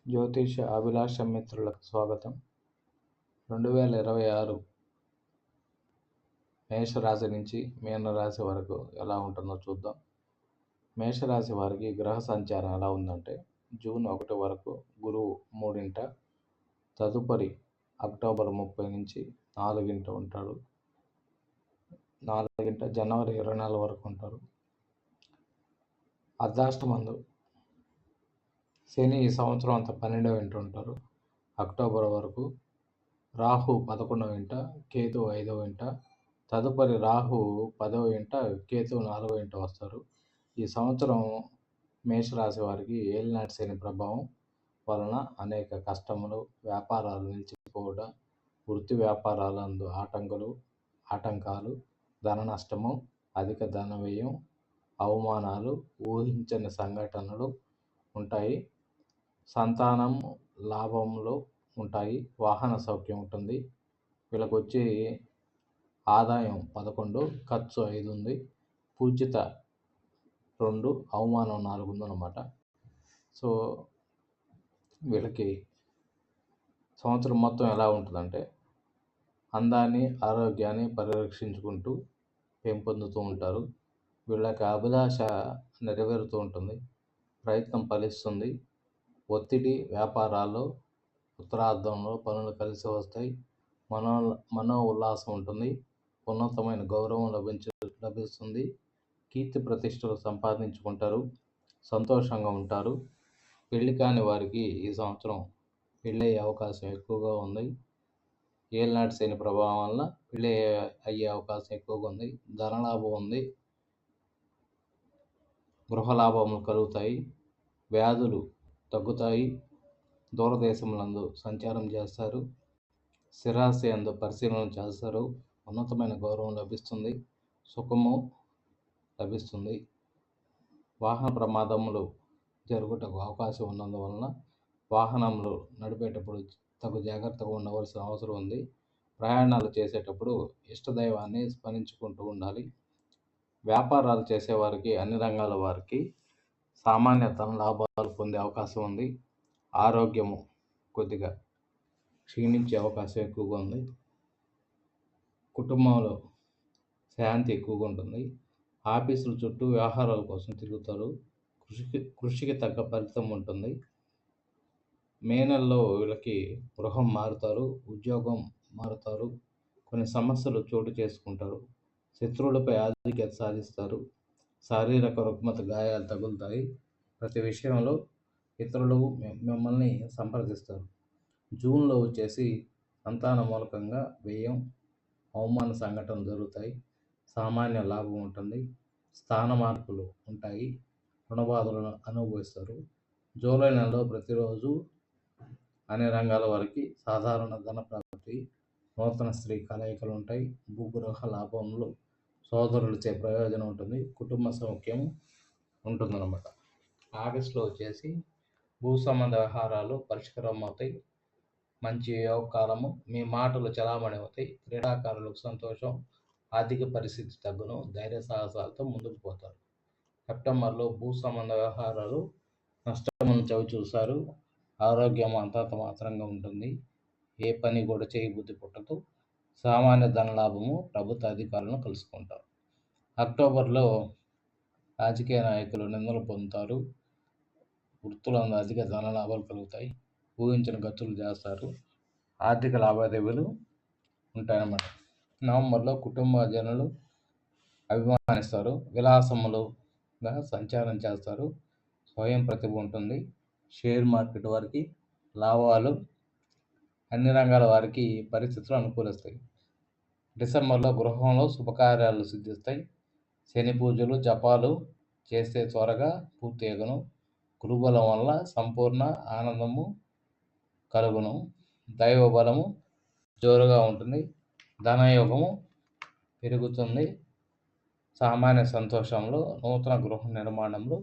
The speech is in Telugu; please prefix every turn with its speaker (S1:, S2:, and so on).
S1: జ్యోతిష అభిలాష మిత్రులకు స్వాగతం. 2026 మేషరాశి నుంచి మీనరాశి వరకు ఎలా ఉంటుందో చూద్దాం. మేషరాశి వారికి గ్రహ సంచారం ఎలా ఉందంటే, జూన్ 1 వరకు గురువు 3వ ఇంట, తదుపరి అక్టోబర్ 30 నుంచి 4వ ఉంటాడు. 4వ జనవరి 24 వరకు ఉంటారు. అర్ధాష్టమందు శని ఈ సంవత్సరం అంతా 12వ ఉంటారు అక్టోబర్ వరకు. రాహు 11వ, కేతు 5వ, తదుపరి రాహు 10వ, కేతు 4వ వస్తారు. ఈ సంవత్సరం మేషరాశి వారికి ఏలినాటి శని ప్రభావం వలన అనేక కష్టములు, వ్యాపారాలు నిలిచిపోవడం, వృత్తి వ్యాపారాలందు ఆటంకాలు, ధన నష్టము, అధిక ధన వ్యయం, అవమానాలు, ఊహించని సంఘటనలు ఉంటాయి. సంతానం లాభంలో ఉంటాయి. వాహన సౌఖ్యం ఉంటుంది. వీళ్ళకి వచ్చి ఆదాయం 11, ఖర్చు 5 ఉంది. పూజిత 2, అవమానం 4 ఉందన్నమాట. సో వీళ్ళకి సంవత్సరం మొత్తం ఎలా ఉంటుందంటే, అందాన్ని, ఆరోగ్యాన్ని పరిరక్షించుకుంటూ పెంపొందుతూ ఉంటారు. వీళ్ళకి అభిలాష నెరవేరుతూ ఉంటుంది. ప్రయత్నం ఫలిస్తుంది. ఒత్తిడి వ్యాపారాల్లో ఉత్తరార్ధంలో పనులు కలిసి వస్తాయి. మనో ఉల్లాసం ఉంటుంది. ఉన్నతమైన గౌరవం లభిస్తుంది. కీర్తి ప్రతిష్టలు సంపాదించుకుంటారు. సంతోషంగా ఉంటారు. పెళ్లి కాని వారికి ఈ సంవత్సరం పెళ్ళి అయ్యే అవకాశం ఎక్కువగా ఉంది. ఏలినాటి శని ప్రభావం వల్ల పెళ్ళి అయ్యే అవకాశం ఎక్కువగా ఉంది. ధనలాభం ఉంది. గృహలాభములు కలుగుతాయి. వ్యాధులు తగ్గుతాయి. దూరదేశములందు సంచారం చేస్తారు. స్థిరాస్తి యందు పరిశీలన చేస్తారు. ఉన్నతమైన గౌరవం లభిస్తుంది. సుఖము లభిస్తుంది. వాహన ప్రమాదములు జరుగుటకు అవకాశం ఉన్నందువలన వాహనములు నడిపేటప్పుడు తగు జాగ్రత్తగా ఉండవలసిన అవసరం ఉంది. ప్రయాణాలు చేసేటప్పుడు ఇష్టదైవాన్ని స్మరించుకుంటూ ఉండాలి. వ్యాపారాలు చేసేవారికి, అన్ని రంగాల వారికి సామాన్య ధన లాభాలు పొందే అవకాశం ఉంది. ఆరోగ్యము కొద్దిగా క్షీణించే అవకాశం ఎక్కువగా ఉంది. కుటుంబంలో శాంతి ఎక్కువగా ఉంటుంది. ఆఫీసుల చుట్టూ వ్యవహారాల కోసం తిరుగుతారు. కృషికి తగ్గ ఫలితం ఉంటుంది. మే నెలలో వీళ్ళకి గృహం మారుతారు, ఉద్యోగం మారుతారు. కొన్ని సమస్యలు చోటు చేసుకుంటారు. శత్రువులపై ఆధిక్యత సాధిస్తారు. శారీరక రుగ్మత గాయాలు తగులుతాయి. ప్రతి విషయంలో ఇతరులు మిమ్మల్ని సంప్రదిస్తారు. జూన్లో వచ్చేసి సంతాన మూలకంగా వ్యయం, అవమాన సంఘటనలు జరుగుతాయి. సామాన్య లాభం ఉంటుంది. స్థాన మార్పులు ఉంటాయి. రుణబాధలను అనుభవిస్తారు. జూలై నెలలో ప్రతిరోజు అన్ని రంగాల వారికి సాధారణ ధన ప్రాప్తి, నూతన స్త్రీ కలయికలు ఉంటాయి. భూగృహ లాభములు, సోదరులచే ప్రయోజనం ఉంటుంది. కుటుంబ సౌఖ్యం ఉంటుందన్నమాట. ఆగస్టులో వచ్చేసి భూ సంబంధ వ్యవహారాలు పరిష్కారం అవుతాయి. మంచి యోగకాలము. మీ మాటలు చలామణి అవుతాయి. క్రీడాకారులకు సంతోషం. ఆర్థిక పరిస్థితి తగ్గును. ధైర్య సాహసాలతో ముందుకు పోతారు. సెప్టెంబర్లో భూ సంబంధ వ్యవహారాలు నష్టమును చవి చూస్తారు. ఆరోగ్యం అంతంత మాత్రంగా ఉంటుంది. ఏ పని కూడా చేయబుద్ధి పుట్టదు. సామాన్య ధనలాభము, ప్రభుత్వ అధికారులను కలుసుకుంటారు. అక్టోబర్లో రాజకీయ నాయకులు నిందలు పొందుతారు. వృత్తులందు అధిక ధన లాభాలు కలుగుతాయి. ఊహించిన ఖర్చులు చేస్తారు. ఆర్థిక లావాదేవీలు ఉంటాయన్నమాట. నవంబర్లో కుటుంబ జనులు అభిమానిస్తారు. విలాసములుగా సంచారం చేస్తారు. స్వయం ప్రతిభ ఉంటుంది. షేర్ మార్కెట్ వారికి లాభాలు, అన్ని రంగాల వారికి పరిస్థితులు అనుకూలిస్తాయి. డిసెంబర్లో గృహంలో శుభకార్యాలు సిద్ధిస్తాయి. శని పూజలు, జపాలు చేస్తే త్వరగా పూర్తి అగును. గురుబలం వల్ల సంపూర్ణ ఆనందము కలుగును. దైవ బలము జోరుగా ఉంటుంది. ధనయోగము పెరుగుతుంది. సామాన్య సంతోషంలో నూతన గృహ నిర్మాణంలో